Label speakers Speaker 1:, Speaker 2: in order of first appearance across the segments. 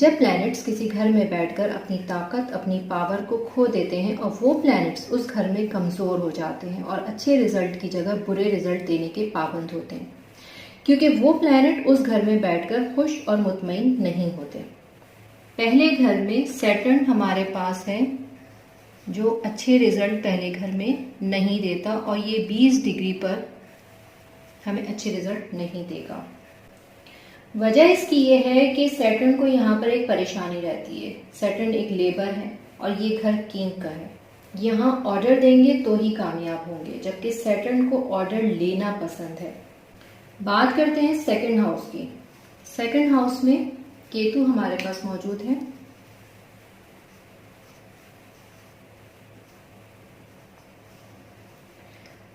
Speaker 1: जब प्लैनेट्स किसी घर में बैठकर अपनी ताकत, अपनी पावर को खो देते हैं और वो प्लैनेट्स उस घर में कमज़ोर हो जाते हैं और अच्छे रिजल्ट की जगह बुरे रिजल्ट देने के पाबंद होते हैं, क्योंकि वो प्लैनेट उस घर में बैठकर खुश और मुतमईन नहीं होते। पहले घर में सैटर्न हमारे पास है, जो अच्छे रिजल्ट पहले घर में नहीं देता और ये 20 डिग्री पर हमें अच्छे रिजल्ट नहीं देगा। वजह इसकी ये है कि सैटर्न को यहाँ पर एक परेशानी रहती है। सैटर्न एक लेबर है और ये घर किंग का है। यहाँ ऑर्डर देंगे तो ही कामयाब होंगे, जबकि सैटर्न को ऑर्डर लेना पसंद है। बात करते हैं सेकंड हाउस की। सेकंड हाउस में केतु हमारे पास मौजूद है।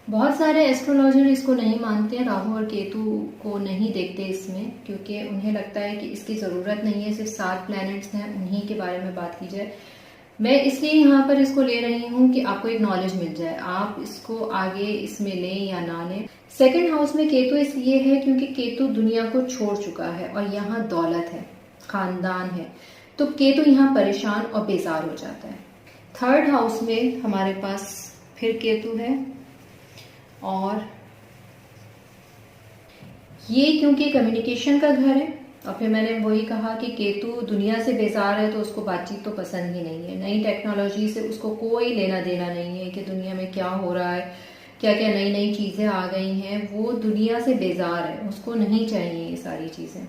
Speaker 1: बहुत सारे एस्ट्रोलॉजर इसको नहीं मानते हैं, राहु और केतु को नहीं देखते इसमें, क्योंकि उन्हें लगता है कि इसकी ज़रूरत नहीं है, सिर्फ 7 प्लैनेट्स हैं, उन्हीं के बारे में बात की जाए। मैं इसलिए यहाँ पर इसको ले रही हूँ कि आपको एक नॉलेज मिल जाए, आप इसको आगे इसमें लें या ना लें। सेकंड हाउस में केतु इसलिए है क्योंकि केतु दुनिया को छोड़ चुका है और यहाँ दौलत है, खानदान है, तो केतु यहाँ परेशान और बेजार हो जाता है। थर्ड हाउस में हमारे पास फिर केतु है और ये क्योंकि कम्युनिकेशन का घर है, और फिर मैंने वही कहा कि केतु दुनिया से बेजार है तो उसको बातचीत तो पसंद ही नहीं है। नई टेक्नोलॉजी से उसको कोई लेना देना नहीं है कि दुनिया में क्या हो रहा है, क्या क्या नई नई चीज़ें आ गई हैं, वो दुनिया से बेजार है, उसको नहीं चाहिए ये सारी चीज़ें।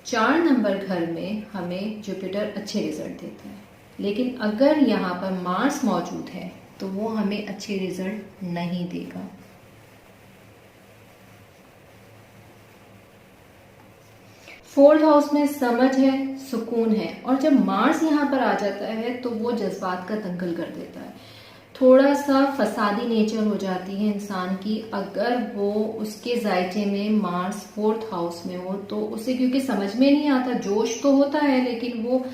Speaker 1: 4 नंबर घर में हमें जुपिटर अच्छे रिजल्ट देता है, लेकिन अगर यहाँ पर मार्स मौजूद है तो वो हमें अच्छे रिजल्ट नहीं देगा। फोर्थ हाउस में समझ है, सुकून है, और जब मार्स यहाँ पर आ जाता है तो वो जज्बात का दंगल कर देता है। थोड़ा सा फसादी नेचर हो जाती है इंसान की अगर वो उसके जायचे में मार्स फोर्थ हाउस में हो, तो उसे क्योंकि समझ में नहीं आता, जोश तो होता है लेकिन वो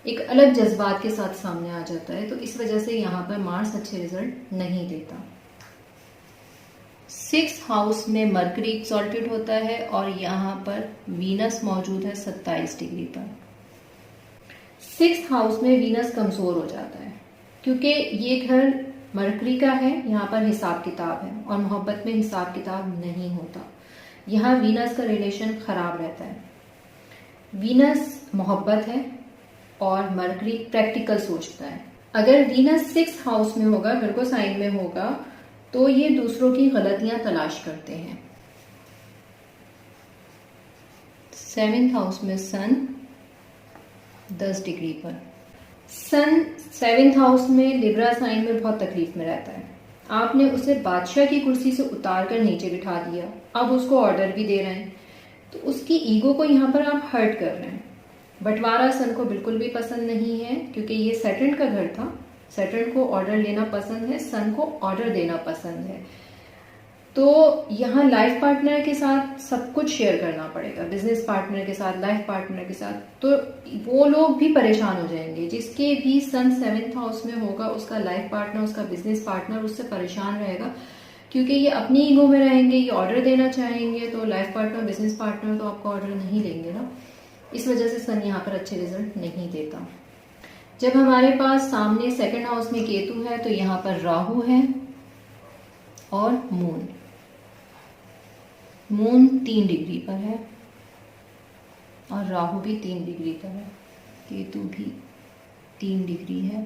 Speaker 1: एक अलग जज्बात के साथ सामने आ जाता है, तो इस वजह से यहाँ पर मार्स अच्छे रिजल्ट नहीं देता। 6th हाउस में मरकरी एक्सॉल्टेड होता है और यहाँ पर वीनस मौजूद है 27 डिग्री पर। 6th हाउस में वीनस कमजोर हो जाता है क्योंकि ये घर मरकरी का है, यहाँ पर हिसाब किताब है और मोहब्बत में हिसाब किताब नहीं होता। यहाँ वीनस का रिलेशन खराब रहता है। वीनस मोहब्बत है और मरकरी प्रैक्टिकल सोचता है। अगर वीनस 6th हाउस में होगा, वर्गो साइन में होगा, तो ये दूसरों की गलतियां तलाश करते हैं। 7th हाउस में सन 10 डिग्री पर। सन 7th हाउस में लिब्रा साइन में बहुत तकलीफ में रहता है। आपने उसे बादशाह की कुर्सी से उतार कर नीचे बिठा दिया, अब उसको ऑर्डर भी दे रहे हैं, तो उसकी ईगो को यहाँ पर आप हर्ट कर रहे हैं। बंटवारा सन को बिल्कुल भी पसंद नहीं है क्योंकि ये सैटर्न का घर था। सैटर्न को ऑर्डर लेना पसंद है, सन को ऑर्डर देना पसंद है। तो यहाँ लाइफ पार्टनर के साथ सब कुछ शेयर करना पड़ेगा, बिजनेस पार्टनर के साथ, लाइफ पार्टनर के साथ, तो वो लोग भी परेशान हो जाएंगे। जिसके भी सन 7th हाउस में होगा उसका लाइफ पार्टनर, उसका बिजनेस पार्टनर उससे परेशान रहेगा क्योंकि ये अपनी ईगो में रहेंगे, ये ऑर्डर देना चाहेंगे, तो लाइफ पार्टनर, बिजनेस पार्टनर तो आपका ऑर्डर नहीं देंगे ना। इस वजह से सन यहाँ पर अच्छे रिजल्ट नहीं देता। जब हमारे पास सामने सेकंड हाउस में केतु है तो यहाँ पर राहु है और मून 3 डिग्री पर है और राहु भी 3 डिग्री पर है, केतु भी 3 डिग्री है।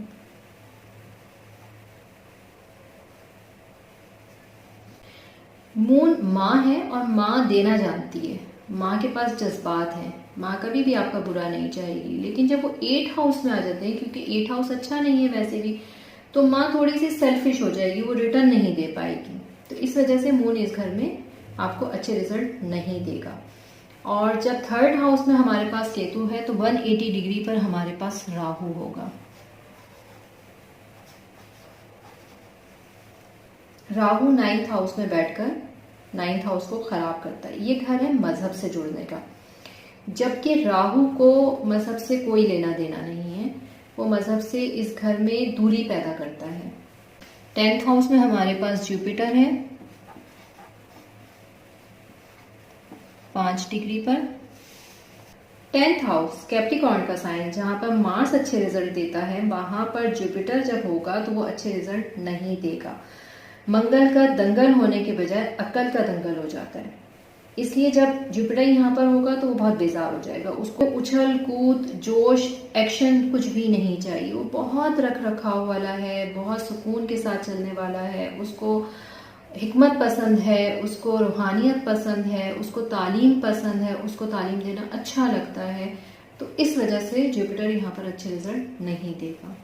Speaker 1: मून माँ है और माँ देना जानती है, माँ के पास जज्बात हैं, माँ कभी भी आपका बुरा नहीं चाहेगी। लेकिन जब वो 8th हाउस में आ जाते हैं, क्योंकि 8th हाउस अच्छा नहीं है वैसे भी, तो माँ थोड़ी सी सेल्फिश हो जाएगी, वो रिटर्न नहीं दे पाएगी। तो इस वजह से मून इस घर में आपको अच्छे रिजल्ट नहीं देगा। और जब 3rd हाउस में हमारे पास केतु है तो 180 डिग्री पर हमारे पास राहु होगा। राहु 9th हाउस में बैठकर 9th हाउस को खराब करता है। ये घर है मजहब से जुड़ने का, जबकि राहु को मजहब से कोई लेना देना नहीं है, वो मजहब से इस घर में दूरी पैदा करता है। 10th हाउस में हमारे पास जुपिटर है 5 डिग्री पर 10th हाउस कैप्रिकॉर्न का साइन, जहां पर मार्स अच्छे रिजल्ट देता है, वहां पर जुपिटर जब होगा तो वो अच्छे रिजल्ट नहीं देगा। मंगल का दंगल होने के बजाय अक्ल का दंगल हो जाता है। इसलिए जब जुपिटर यहाँ पर होगा तो वो बहुत बेजार हो जाएगा। उसको उछल कूद जोश एक्शन कुछ भी नहीं चाहिए। वो बहुत रख रखाव वाला है, बहुत सुकून के साथ चलने वाला है। उसको हिकमत पसंद है, उसको रूहानियत पसंद है, उसको तालीम पसंद है, उसको तालीम देना अच्छा लगता है। तो इस वजह से जुपिटर यहाँ पर अच्छे रिजल्ट नहीं देगा।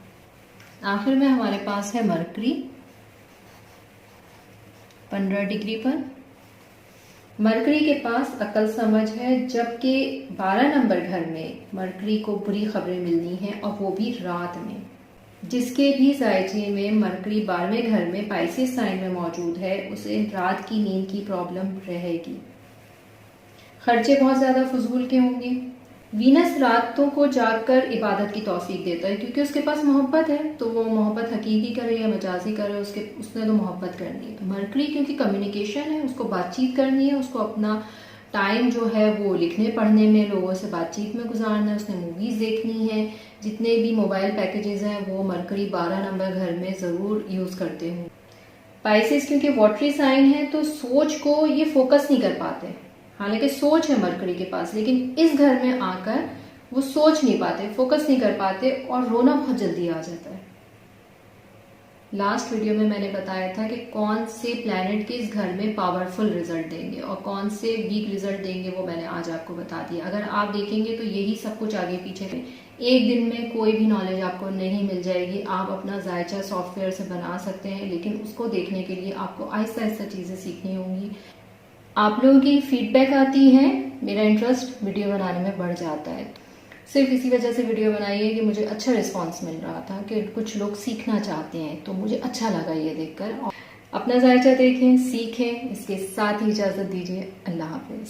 Speaker 1: आखिर में हमारे पास है मरकरी 15 डिग्री पर। मरकरी के पास अकल समझ है, जबकि 12 नंबर घर में मरकरी को बुरी खबरें मिलनी है, और वो भी रात में। जिसके भी जायचे में मरकरी 12वें घर में पाइसेस साइन में मौजूद है, उसे रात की नींद की प्रॉब्लम रहेगी। खर्चे बहुत ज्यादा फजूल के होंगे। वीनस रातों को जागकर इबादत की तौफीक देता है, क्योंकि उसके पास मोहब्बत है, तो वो मोहब्बत हकीकी करे या मजाजी करे, उसने तो मोहब्बत करनी है। मरकरी क्योंकि कम्युनिकेशन है, उसको बातचीत करनी है, उसको अपना टाइम जो है वो लिखने पढ़ने में, लोगों से बातचीत में गुजारना है, उसने मूवीज देखनी है। जितने भी मोबाइल पैकेजेस हैं वो मरकरी 12 नंबर घर में जरूर यूज करते हैं। पाइसेस क्योंकि वाटरी साइन है, तो सोच को ये फोकस नहीं कर पाते। हालांकि सोच है मरकरी के पास, लेकिन इस घर में आकर वो सोच नहीं पाते, फोकस नहीं कर पाते, और रोना बहुत जल्दी आ जाता है। लास्ट वीडियो में मैंने बताया था कि कौन से प्लैनेट के इस घर में पावरफुल रिजल्ट देंगे और कौन से वीक रिजल्ट देंगे, वो मैंने आज आपको बता दिया। अगर आप देखेंगे तो यही सब कुछ आगे पीछे है। एक दिन में कोई भी नॉलेज आपको नहीं मिल जाएगी। आप अपना जायचा सॉफ्टवेयर से बना सकते हैं, लेकिन उसको देखने के लिए आपको आहिस्ता आहिस्ता चीजें सीखनी होंगी। आप लोगों की फीडबैक आती है, मेरा इंटरेस्ट वीडियो बनाने में बढ़ जाता है। सिर्फ इसी वजह से वीडियो बनाई है कि मुझे अच्छा रिस्पांस मिल रहा था कि कुछ लोग सीखना चाहते हैं, तो मुझे अच्छा लगा ये देखकर। अपना जायचा देखें, सीखें। इसके साथ ही इजाजत दीजिए। अल्लाह हाफिज।